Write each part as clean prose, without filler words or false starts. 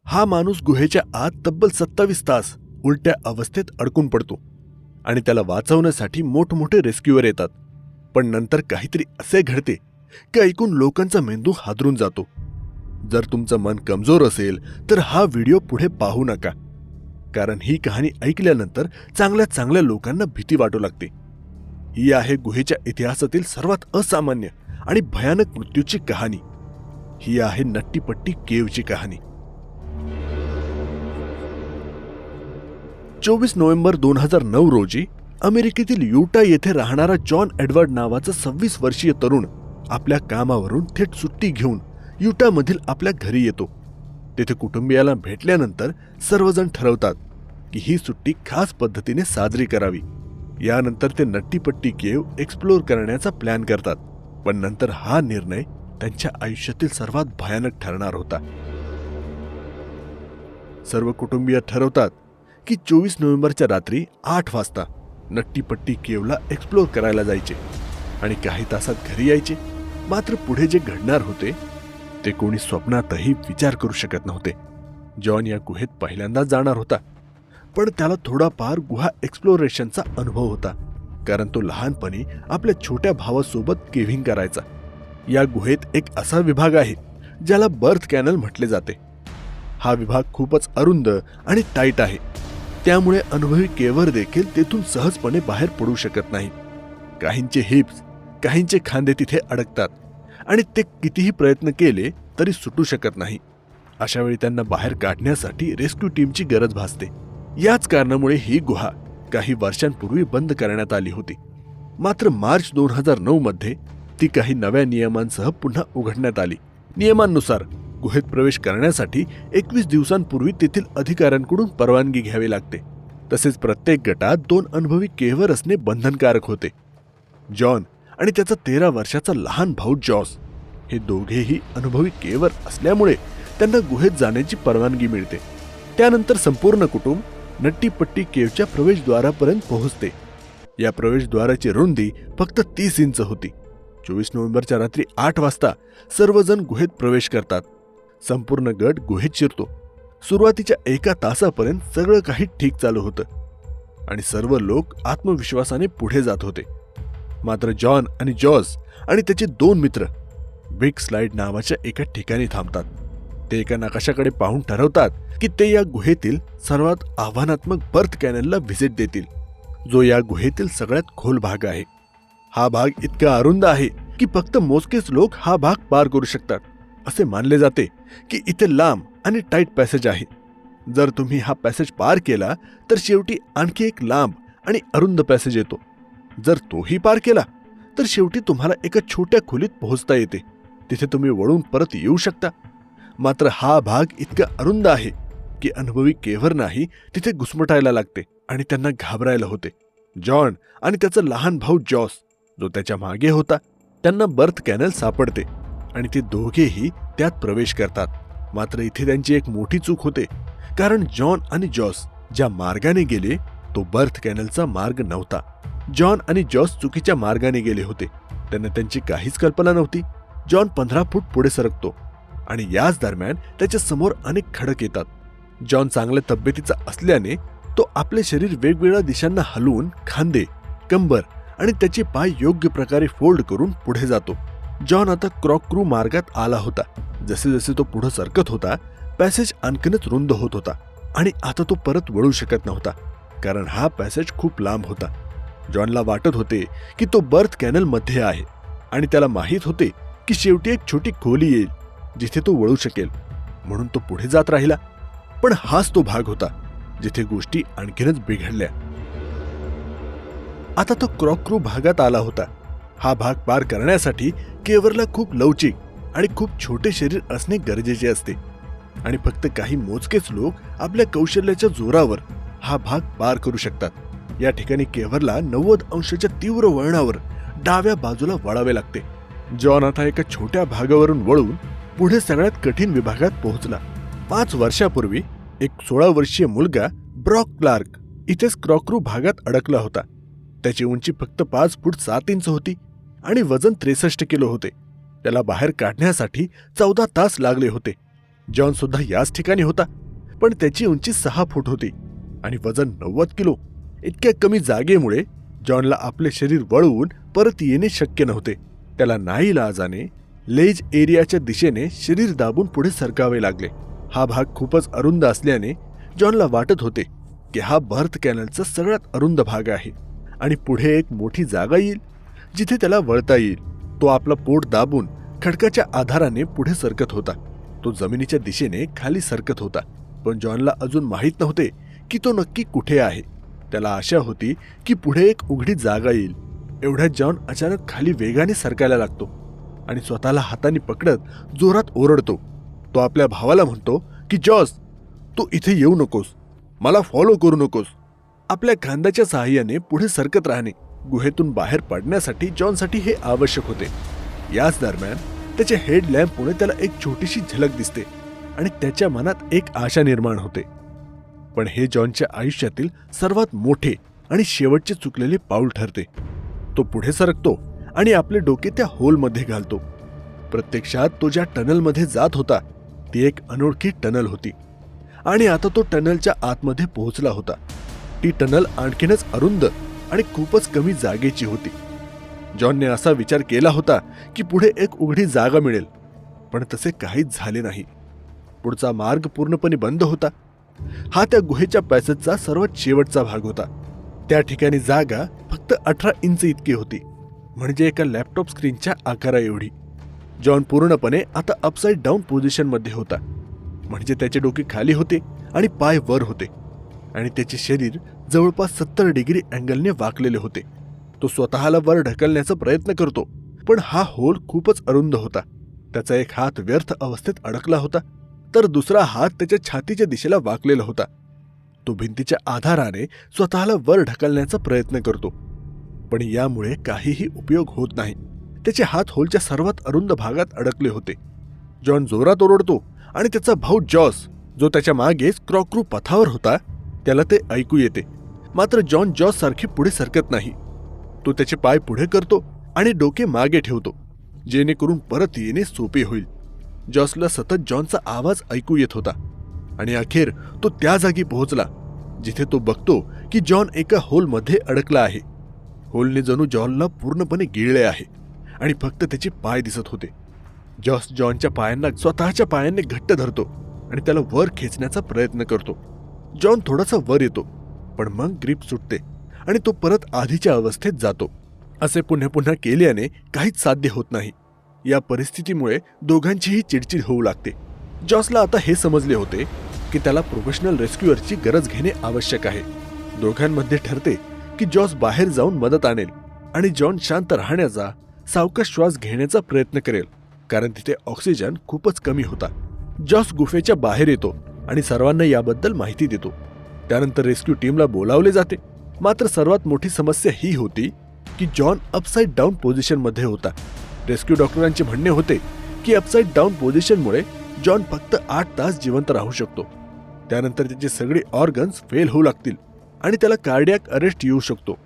हा माणूस गुहेच्या आत तब्बल 27 तास उलट्या अवस्थेत अडकून पडतो आणि त्याला वाचवण्यासाठी मोठमोठे रेस्क्यूअर येतात. पण नंतर काहीतरी असे घडते की ऐकून लोकांचा मेंदू हादरून जातो. जर तुमचं मन कमजोर असेल तर हा व्हिडिओ पुढे पाहू नका, कारण ही कहाणी ऐकल्यानंतर चांगल्या चांगल्या लोकांना भीती वाटू लागते. ही आहे गुहेच्या इतिहासातील सर्वात असामान्य आणि भयानक मृत्यूची कहाणी. ही आहे नट्टीपट्टी केव्हची कहाणी. 24 नोव्हेंबर 2009 रोजी अमेरिकेतील युटा येथे राहणारा जॉन एडवर्ड नावाचा 26 वर्षीय तरुण आपल्या कामावरून थेट सुट्टी घेऊन युटामधील आपल्या घरी येतो. तेथे कुटुंबियाला भेटल्यानंतर सर्वजण ठरवतात की ही सुट्टी खास पद्धतीने साजरी करावी. यानंतर ते नट्टीपट्टी केव्ह एक्सप्लोर करण्याचा प्लॅन करतात. पण नंतर हा निर्णय त्यांच्या आयुष्यातील सर्वात भयानक ठरणार होता. सर्व कुटुंबीय ठरवतात की 24 नोव्हेंबरच्या रात्री 8 वाजता नट्टीपट्टी केव्हला एक्सप्लोर करायला जायचे आणि काही तासात घरी यायचे. मात्र पुढे जे घडणार होते ते कोणी स्वप्नातही विचार करू शकत नव्हते. जॉन या गुहेत पहिल्यांदाच जाणार होता, पण त्याला थोडाफार गुहा एक्सप्लोरेशनचा अनुभव होता, कारण तो लहानपणी आपल्या छोट्या भावासोबत केव्हिंग करायचा. या गुहेत एक असा विभाग आहे ज्याला बर्थ कॅनल म्हटले जाते. हा विभाग खूपच अरुंद आणि टाईट आहे, त्यामुळे अनुभवी केव्हर देखील तेथून सहजपणे बाहेर पडू शकत नाही. काहींचे हिप्स, काहींचे खांदे तिथे अडकतात आणि ते कितीही प्रयत्न केले तरी सुटू शकत नाही. अशा वेळी त्यांना बाहेर काढण्यासाठी रेस्क्यू टीमची गरज भासते. याच कारणामुळे ही गुहा काही वर्षांपूर्वी बंद करण्यात आली होती. मात्र मार्च 2009 मध्ये ती काही नव्या नियमांसह पुन्हा उघडण्यात आली. नियमांनुसार गुहेत प्रवेश करण्यासाठी 21 दिवसांपूर्वी तेथील अधिकाऱ्यांकडून परवानगी घ्यावी लागते. तसेच प्रत्येक गटात 2 अनुभवी केव्हर असणे बंधनकारक होते. जॉन आणि त्याचा 13 वर्षाचा लहान भाऊ जॉस हे दोघेही अनुभवी केव्हर असल्यामुळे त्यांना गुहेत जाण्याची परवानगी मिळते. त्यानंतर संपूर्ण कुटुंब नट्टीपट्टी केव्हच्या प्रवेशद्वारापर्यंत पोहोचते. या प्रवेशद्वाराची रुंदी फक्त 30 इंच होती. 24 नोव्हेंबरच्या रात्री 8 वाजता सर्वजण गुहेत प्रवेश करतात. संपूर्ण गट गुहेत शिरतो. सुरुवातीच्या 1 तासापर्यंत सगळं काही ठीक चालू होतं आणि सर्व लोक आत्मविश्वासाने पुढे जात होते. मात्र जॉन आणि जॉस आणि त्याचे 2 मित्र बिग स्लाइड नावाच्या एका ठिकाणी थांबतात. ते एका नकाशाकडे पाहून ठरवतात की ते या गुहेतील सर्वात आव्हानात्मक बर्थ कॅनलला व्हिजिट देतील, जो या गुहेतील सगळ्यात खोल भाग आहे. हा भाग इतका अरुंद आहे की फक्त मोजकेच लोक हा भाग पार करू शकतात. असे मानले जाते की इथे लांब आणि टाईट पॅसेज आहे. जर तुम्ही हा पॅसेज पार केला तर शेवटी आणखी एक लांब आणि अरुंद पॅसेज येतो. जर तोही पार केला तर शेवटी तुम्हाला एका छोट्या खोलीत पोहोचता येते. तिथे तुम्ही वळून परत येऊ शकता. मात्र हा भाग इतका अरुंद आहे की अनुभवी केव्हरनाही तिथे घुसमटायला लागते आणि त्यांना घाबरायला होते. जॉन आणि त्याचा लहान भाऊ जॉस, जो त्याच्या मागे होता, त्यांना बर्थ कॅनल सापडते आणि ते दोघेही त्यात प्रवेश करतात. मात्र इथे त्यांची एक मोठी चूक होते, कारण जॉन आणि जॉस ज्या मार्गाने गेले तो बर्थ कॅनलचा मार्ग नव्हता. जॉन आणि जॉस चुकीच्या मार्गाने गेले होते. त्यांना त्यांची काहीच कल्पना नव्हती. जॉन 15 फूट पुढे सरकतो आणि याच दरम्यान त्याच्या समोर अनेक खडक येतात. जॉन चांगल्या तब्येतीचा असल्याने तो आपले शरीर वेगवेगळ्या दिशांना हलवून खांदे, कंबर आणि त्याचे पाय योग्य प्रकारे फोल्ड करून पुढे जातो. जॉन आता क्रॉक्रू मार्गात आला होता. जसे जसे तो पुढे सरकत होता, पॅसेज आणखीनच रुंद होत होता आणि आता तो परत वळू शकत नव्हता, कारण हा पॅसेज खूप लांब होता. जॉनला वाटत होते की तो बर्थ कॅनल मध्ये आहे आणि त्याला माहीत होते की शेवटी एक छोटी खोली येईल जिथे तो वळू शकेल, म्हणून तो पुढे जात राहिला. पण हाच तो भाग होता जिथे गोष्टी आणखीनच बिघडल्या. आता तो क्रॉक्रू भागात आला होता. हा भाग पार करण्यासाठी केव्हरला खूप लवचिक आणि खूप छोटे शरीर असणे गरजेचे असते आणि फक्त काही मोजकेच लोक आपल्या कौशल्याच्या जोरावर हा भाग पार करू शकतात. या ठिकाणी केव्हरला 90 अंशाच्या तीव्र वळणावर डाव्या बाजूला वळावे लागते. जॉन आता एका छोट्या भागावरून वळून पुढे सगळ्यात कठीण विभागात पोहोचला. 5 वर्षापूर्वी एक 16 वर्षीय मुलगा ब्रॉक क्लार्क इथेच क्रॉक्रू भागात अडकला होता. त्याची उंची फक्त 5 फूट 7 इंच होती आणि वजन 63 किलो होते. त्याला बाहेर काढण्यासाठी 14 तास लागले होते. जॉन सुद्धा याच ठिकाणी होता, पण त्याची उंची 6 फूट होती आणि वजन 90 किलो. इतक्या कमी जागेमुळे जॉनला आपले शरीर वळवून परत येणे शक्य नव्हते. त्याला नाईलाजाने लेज एरियाच्या दिशेने शरीर दाबून पुढे सरकावे लागले. हा भाग खूपच अरुंद असल्याने जॉनला वाटत होते की हा बर्थ कॅनलचा सगळ्यात अरुंद भाग आहे आणि पुढे एक मोठी जागा येईल जिथे त्याला वळता येईल. तो आपला पोट दाबून खडकाच्या आधाराने पुढे सरकत होता. तो जमिनीच्या दिशेने खाली सरकत होता, पण जॉनला अजून माहीत नव्हते की तो नक्की कुठे आहे. त्याला आशा होती की पुढे एक उघडी जागा येईल. एवढ्यात जॉन अचानक खाली वेगाने सरकायला लागतो आणि स्वतःला हाताने पकडत जोरात ओरडतो. तो आपल्या भावाला म्हणतो की जॉस, तू इथे येऊ नकोस, मला फॉलो करू नकोस. आपल्या खांद्याच्या सहाय्याने पुढे सरकत राहणे गुहेतून बाहेर पडण्यासाठी जॉनसाठी हे आवश्यक होते. याच दरम्यान त्याच्या हेडलॅम्पमुळे त्याला एक छोटीशी झलक दिसते आणि त्याच्या मनात एक आशा निर्माण होते. पण हे जॉनच्या आयुष्यातील सर्वात मोठे आणि शेवटचे चुकलेले पाऊल ठरते. तो पुढे सरकतो आणि आपले डोके त्या होलमध्ये घालतो. प्रत्यक्षात तो ज्या टनलमध्ये जात होता ती एक अनोळखी टनल होती आणि आता तो टनलच्या आतमध्ये पोहोचला होता. ती टनल आणखीनच अरुंद आणि खूपच कमी जागेची होती. जॉनने असा विचार केला होता की पुढे एक उघडी जागा मिळेल, पण तसे काहीच झाले नाही. पुढचा मार्ग पूर्णपणे बंद होता. हा त्या गुहेच्या पॅसेजचा सर्वात शेवटचा भाग होता. त्या ठिकाणी जागा फक्त 18 इंच इतकी होती, म्हणजे एका लॅपटॉप स्क्रीनच्या आकारा एवढी. जॉन पूर्णपणे आता अपसाइड डाऊन पोझिशनमध्ये होता, म्हणजे त्याचे डोके खाली होते आणि पाय वर होते आणि त्याचे शरीर जवळपास 70 डिग्री अँगलने वाकलेले होते. तो स्वतःला वर ढकलण्याचा प्रयत्न करतो, पण हा होल खूपच अरुंद होता. त्याचा एक हात व्यर्थ अवस्थेत अडकला होता, तर दुसरा हात त्याच्या छातीच्या दिशेला वाकलेला होता. तो भिंतीच्या आधाराने स्वतःला वर ढकलण्याचा प्रयत्न करतो, पण यामुळे काहीही उपयोग होत नाही. त्याचे हात होलच्या सर्वात अरुंद भागात अडकले होते. जॉन जोरात ओरडतो आणि त्याचा भाऊ जॉस, जो त्याच्या मागे स्क्रॉक्रू पथावर होता, त्याला ते ऐकू येते. मात्र जॉन जॉस सारखी पुढे सरकत नाही. तो त्याचे पाय पुढे करतो आणि डोके मागे ठेवतो, जेणेकरून परत येणे सोपे होईल. जॉसला सतत जॉनचा आवाज ऐकू येत होता आणि अखेर तो त्या जागी पोहोचला जिथे तो बघतो की जॉन एका होलमध्ये अडकला आहे. होलने जणू जॉनला पूर्णपणे गिळले आहे आणि फक्त त्याचे पाय दिसत होते. जॉस जॉनच्या पायांना स्वतःच्या पायांनी घट्ट धरतो आणि त्याला वर खेचण्याचा प्रयत्न करतो. जॉन थोडासा वर येतो, पण मग ग्रीप सुटते आणि तो परत आधीच्या अवस्थेत जातो. असे पुन्हा पुन्हा केल्याने काहीच साध्य होत नाही. या परिस्थितीमुळे दोघांचीही चिडचिड होऊ लागते. जॉसला आता हे समजले होते की त्याला प्रोफेशनल रेस्क्यूअरची गरज घेणे आवश्यक आहे. दोघांमध्ये ठरते की जॉस बाहेर जाऊन मदत आणेल आणि जॉन शांत राहण्याचा, सावकाश श्वास घेण्याचा प्रयत्न करेल, कारण तिथे ऑक्सिजन खूपच कमी होता. जॉस गुफेच्या बाहेर येतो आणि सर्वांना याबद्दल माहिती देतो. त्यानंतर रेस्क्यू टीमला बोलावले जाते. मात्र सर्वात मोठी समस्या ही होती की जॉन अपसाइड डाऊन पोझिशनमध्ये होता. रेस्क्यू डॉक्टरांचे म्हणणे होते की अपसाइड डाऊन पोझिशनमुळे जॉन फक्त 8 तास जिवंत राहू शकतो. त्यानंतर त्याचे सगळे ऑर्गन्स फेल होऊ लागतील आणि त्याला कार्डियाक अरेस्ट येऊ शकतो.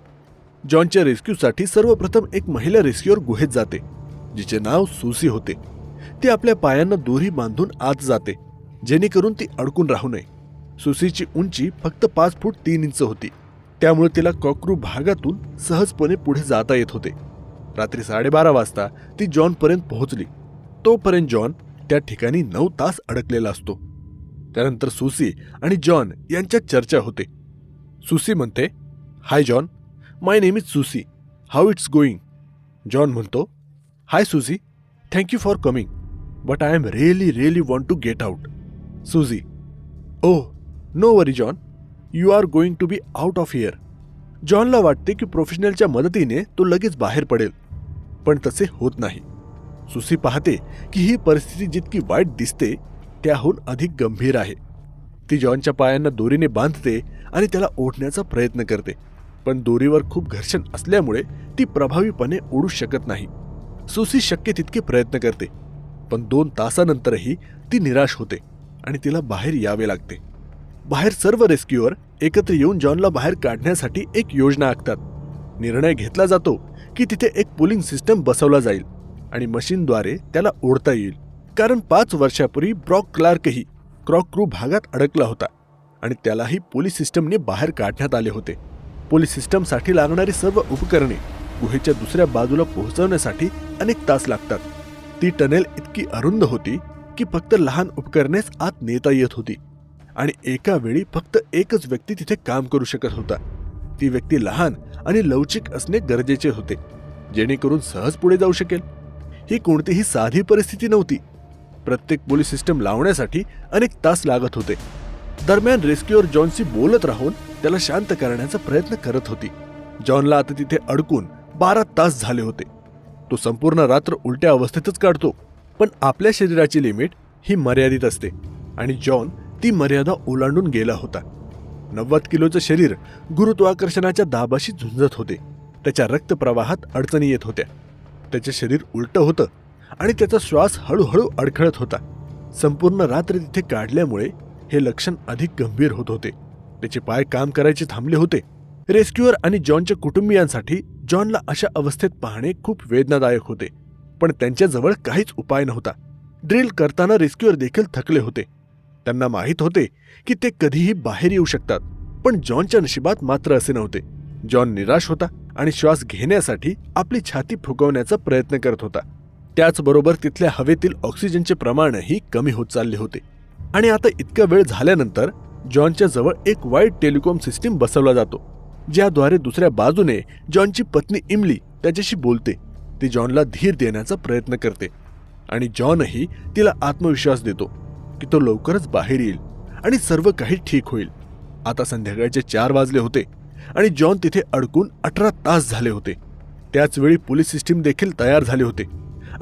जॉनच्या रेस्क्यूसाठी सर्वप्रथम एक महिला रेस्क्यूअर गुहेत जाते, जिचे नाव सुसी होते. ती आपल्या पायांना दोरी बांधून आत जाते, जेणेकरून ती अडकून राहू नये. सुसीची उंची फक्त 5 फूट 3 इंच होती, त्यामुळे तिला कॉक्रू भागातून सहजपणे पुढे जाता येत होते. रात्री 12:30 वाजता ती जॉनपर्यंत पोहोचली. तोपर्यंत जॉन त्या ठिकाणी 9 तास अडकलेला असतो. त्यानंतर सुसी आणि जॉन यांच्यात चर्चा होते. सुसी म्हणते, hi John, my name is Susie, how it's going? John म्हणतो, hi Susie, thank you for coming, but I am really want to get out. Susie, oh no worry John, you are going to be out of here. जॉनला वाटते की प्रोफेशनलच्या मदतीने तो लगेच बाहेर पडेल, पण तसे होत नाही. सुसी पाहते की ही परिस्थिती जितकी वाईट दिसते त्याहून अधिक गंभीर आहे. ती जॉनच्या पायांना दोरीने बांधते आणि त्याला ओढण्याचा प्रयत्न करते, पण दोरीवर खूप घर्षण असल्यामुळे ती प्रभावीपणे ओढू शकत नाही. सुसी शक्य तितके प्रयत्न करते, पण 2 तासानंतरही ती निराश होते आणि तिला बाहेर यावे लागते. बाहेर सर्व रेस्क्यूअर एकत्र येऊन जॉनला बाहेर काढण्यासाठी एक योजना आखतात. निर्णय घेतला जातो की तिथे एक पुलिंग सिस्टम बसवला जाईल आणि मशीनद्वारे त्याला ओढता येईल. कारण 5 वर्षापूर्वी ब्रॉक क्लार्कही क्रॉक क्रू भागात अडकला होता आणि त्यालाही पोलीस सिस्टमने बाहेर काढण्यात आले होते. पोलीस सिस्टमसाठी लागणारी सर्व उपकरणे गुहेच्या दुसऱ्या बाजूला पोहोचवण्यासाठी अनेक तास लागतात. ती टनेल इतकी अरुंद होती की फक्त लहान उपकरणेच आत नेता येत होती आणि एका वेळी फक्त एकच व्यक्ती तिथे काम करू शकत होता. ती व्यक्ती लहान आणि लवचिक असणे गरजेचे होते, जेणेकरून सहज पुढे जाऊ शकेल. ही कोणतीही साधी परिस्थिती नव्हती. प्रत्येक पोलीस सिस्टम लावण्यासाठी अनेक तास लागत होते. दरम्यान रेस्क्यूअर जॉनशी बोलत राहून त्याला शांत करण्याचा प्रयत्न करत होती. जॉनला आता तिथे अडकून 12 तास झाले होते. तो संपूर्ण रात्र उलट्या अवस्थेतच काढतो, पण आपल्या शरीराची लिमिट ही मर्यादित असते आणि जॉन ती मर्यादा ओलांडून गेला होता. 90 किलोचं शरीर गुरुत्वाकर्षणाच्या दाबाशी झुंजत होते. त्याच्या रक्तप्रवाहात अडचणी येत होत्या. त्याचे शरीर उलटं होतं आणि त्याचा श्वास हळूहळू अडखळत होता. संपूर्ण रात्र तिथे काढल्यामुळे हे लक्षण अधिक गंभीर होत होते. त्याचे पाय काम करायचे थांबले होते. रेस्क्यूअर आणि जॉनच्या कुटुंबियांसाठी जॉनला अशा अवस्थेत पाहणे खूप वेदनादायक होते, पण त्यांच्याजवळ काहीच उपाय नव्हता. ड्रिल करताना रेस्क्यूअर देखील थकले होते. त्यांना माहीत होते की ते कधीही बाहेर येऊ शकतात, पण जॉनच्या नशिबात मात्र असे नव्हते. जॉन निराश होता आणि श्वास घेण्यासाठी आपली छाती फुगवण्याचा प्रयत्न करत होता. त्याचबरोबर तिथल्या हवेतील ऑक्सिजनचे प्रमाणही कमी होत चालले होते. आणि आता इतका वेळ झाल्यानंतर जॉनच्या जवळ एक वाईड टेलिकॉम सिस्टीम बसवला जातो, ज्याद्वारे दुसऱ्या बाजूने जॉनची पत्नी इमली त्याच्याशी बोलते. ती जॉनला धीर देण्याचा प्रयत्न करते आणि जॉनही तिला आत्मविश्वास देतो की तो लवकरच बाहेर येईल आणि सर्व काही ठीक होईल. आता संध्याकाळचे 4 वाजले होते आणि जॉन तिथे अडकून 18 तास झाले होते. त्याचवेळी पोलीस सिस्टीम देखील तयार झाले होते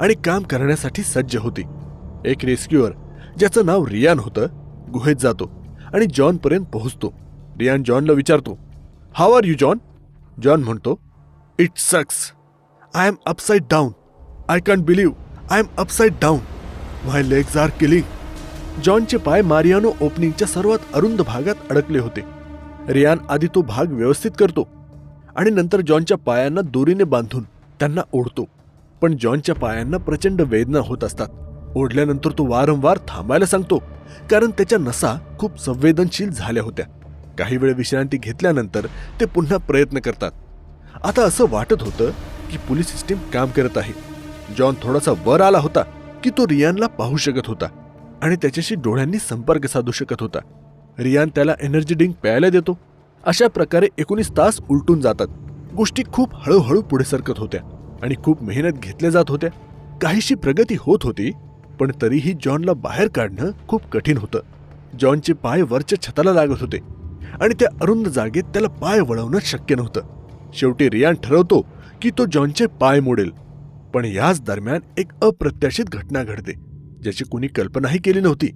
आणि काम करण्यासाठी सज्ज होती. एक रेस्क्यूअर ज्याचं नाव रियान होतं गुहेत जातो आणि जॉनपर्यंत पोहोचतो. रियान जॉनला विचारतो, how are you John? John म्हणतो, it sucks. I am upside down. I can't believe I am upside down. My legs are killing. जॉनचे पाय मारियानो ओपनिंगच्या सर्वात अरुंद भागात अडकले होते. रियान आधी तो भाग व्यवस्थित करतो आणि नंतर जॉनच्या पायांना दोरीने बांधून त्यांना ओढतो. पण जॉनच्या पायांना प्रचंड वेदना होत असतात. ओढल्यानंतर तो वारंवार थांबायला सांगतो, कारण त्याच्या नसा खूप संवेदनशील झाल्या होत्या. काही वेळ विश्रांती घेतल्यानंतर ते पुन्हा प्रयत्न करतात. आता असं वाटत होतं की पोलीस सिस्टीम काम करत आहे. जॉन थोडासा वर आला होता की तो रियानला पाहू शकत होता आणि त्याच्याशी डोळ्यांनी संपर्क साधू शकत होता. रियान त्याला एनर्जी ड्रिंक प्यायला देतो. अशा प्रकारे 19 तास उलटून जातात. गोष्टी खूप हळूहळू पुढे सरकत होत्या आणि खूप मेहनत घेतल्या जात होत्या. काहीशी प्रगती होत होती, पण तरीही जॉनला बाहेर काढणं खूप कठीण होतं. जॉनचे पाय वरच्या छताला लागत होते आणि त्या अरुंद जागेत त्याला पाय वळवणं शक्य नव्हतं. शेवटी रियान ठरवतो की तो जॉनचे पाय मोडेल. पण याच दरम्यान एक अप्रत्याशित घटना घडते, ज्याची कुणी कल्पनाही केली नव्हती.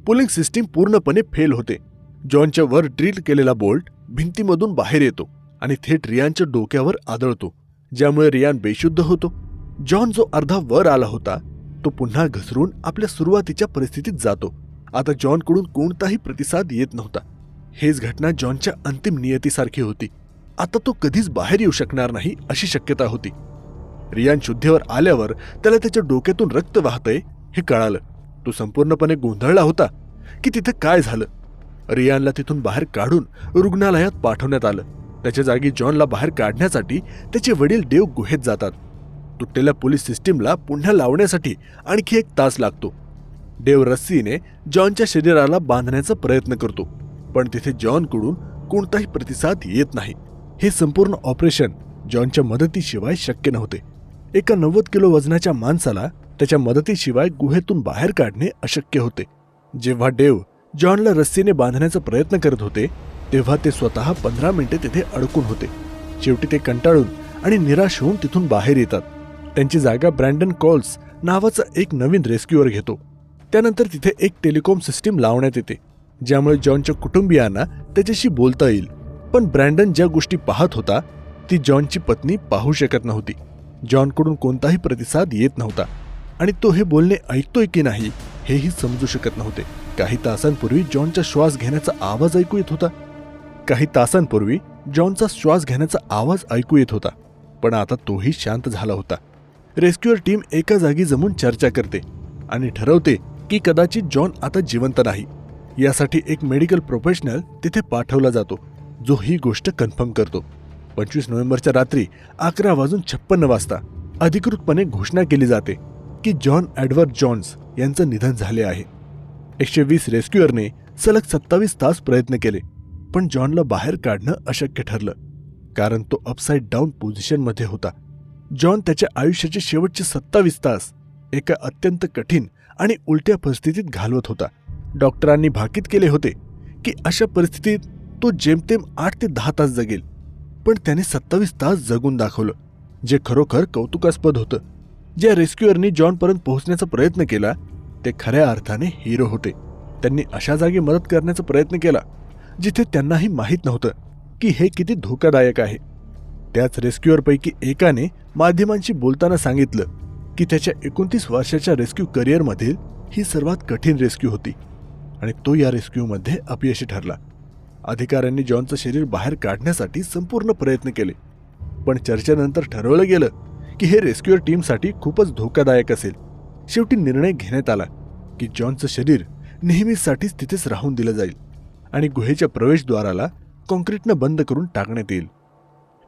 पुलिंग सिस्टीम पूर्णपणे फेल होते. जॉनच्या वर ड्रिल केलेला बोल्ट भिंतीमधून बाहेर येतो आणि थेट रियानच्या डोक्यावर आदळतो, ज्यामुळे रियान बेशुद्ध होतो. जॉन जो अर्धा वर आला होता तो पुन्हा घसरून आपल्या सुरुवातीच्या परिस्थितीत जातो. आता जॉनकडून कोणताही प्रतिसाद येत नव्हता. हेच घटना जॉनच्या अंतिम नियतीसारखी होती. आता तो कधीच बाहेर येऊ शकणार नाही अशी शक्यता होती. रियान शुद्धीवर आल्यावर त्याला त्याच्या डोक्यातून रक्त वाहतंय हे कळालं. तो संपूर्णपणे गोंधळला होता की तिथे काय झालं. रियानला तिथून बाहेर काढून रुग्णालयात पाठवण्यात आलं. त्याच्या जागी जॉनला बाहेर काढण्यासाठी त्याचे वडील डेव गुहेत जातात. तुटलेल्या पोलीस सिस्टीमला पुन्हा लावण्यासाठी आणखी 1 तास लागतो. डेव रस्सीने जॉनच्या शरीराला बांधण्याचा प्रयत्न करतो, पण तिथे जॉनकडून कोणताही प्रतिसाद येत नाही. हे संपूर्ण ऑपरेशन जॉनच्या मदतीशिवाय शक्य नव्हते. एका 90 किलो वजनाच्या माणसाला त्याच्या मदतीशिवाय गुहेतून बाहेर काढणे अशक्य होते. जेव्हा डेव जॉनला रस्सीने बांधण्याचा प्रयत्न करत होते तेव्हा ते स्वतः 15 मिनिटे तिथे अडकून होते. शेवटी ते कंटाळून आणि निराश होऊन तिथून बाहेर येतात. त्यांची जागा ब्रँडन कॉल्स नावाचा एक नवीन रेस्क्यूअर घेतो. त्यानंतर तिथे एक टेलिकॉम सिस्टीम लावण्यात येते, ज्यामुळे जॉनच्या कुटुंबियांना त्याच्याशी बोलता येईल. पण ब्रँडन ज्या गोष्टी पाहत होता ती जॉनची पत्नी पाहू शकत नव्हती. जॉनकडून कोणताही प्रतिसाद येत नव्हता आणि तो हे बोलणे ऐकतोय की नाही हेही समजू शकत नव्हते. काही तासांपूर्वी जॉनचा श्वास घेण्याचा आवाज ऐकू येत होता. पण आता तोही शांत झाला होता. रेस्क्यूअर टीम एका जागी जमून चर्चा करते. आणि ठरवते की कदाचित जॉन आता जिवंत नाही. यासाठी एक मेडिकल प्रोफेशनल तिथे पाठवला जातो, जो ही गोष्ट कन्फर्म करतो. 25 नोव्हेंबरच्या रात्री 11:56 अधिकृतपणे घोषणा केली जाते की जॉन एडवर्ड जॉन्स यांचं निधन झाले आहे. 120 रेस्क्युअरने सलग 27 तास प्रयत्न केले, पण जॉनला बाहेर काढणं अशक्य ठरलं, कारण तो अपसाइड डाऊन पोझिशनमध्ये होता. जॉन त्याच्या आयुष्याचे शेवटचे 27 तास एका अत्यंत कठीण आणि उलट्या परिस्थितीत घालवत होता. डॉक्टरांनी भाकीत केले होते की अशा परिस्थितीत तो जेमतेम 8 ते 10 तास जगेल, पण त्याने 27 तास जगून दाखवलं, जे खरोखर कौतुकास्पद होतं. ज्या रेस्क्युअरनी जॉनपर्यंत पोहोचण्याचा प्रयत्न केला ते खऱ्या अर्थाने हिरो होते. त्यांनी अशा जागी मदत करण्याचा प्रयत्न केला जिथे त्यांनाही माहीत नव्हतं की हे किती धोकादायक आहे. त्याच रेस्क्युअरपैकी एकाने माध्यमांशी बोलताना सांगितलं की त्याच्या 29 वर्षाच्या रेस्क्यू करिअरमधील ही सर्वात कठीण रेस्क्यू होती आणि तो या रेस्क्यूमध्ये अपयशी ठरला. अधिकाऱ्यांनी जॉनचं शरीर बाहेर काढण्यासाठी संपूर्ण प्रयत्न केले, पण चर्चेनंतर ठरवलं गेलं की हे रेस्क्युअर टीमसाठी खूपच धोकादायक असेल. शेवटी निर्णय घेण्यात आला की जॉनचं शरीर नेहमीसाठीच तिथेच राहून दिलं जाईल आणि गुहेच्या प्रवेशद्वाराला कॉन्क्रीटनं बंद करून टाकण्यात येईल.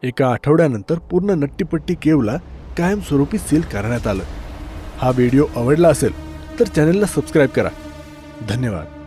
एका आठवड्यानंतर पूर्ण नट्टीपट्टी केवला कायमस्वरूपी सील करण्यात आलं. हा व्हिडिओ आवडला असेल तर चॅनलला सबस्क्राईब करा. धन्यवाद.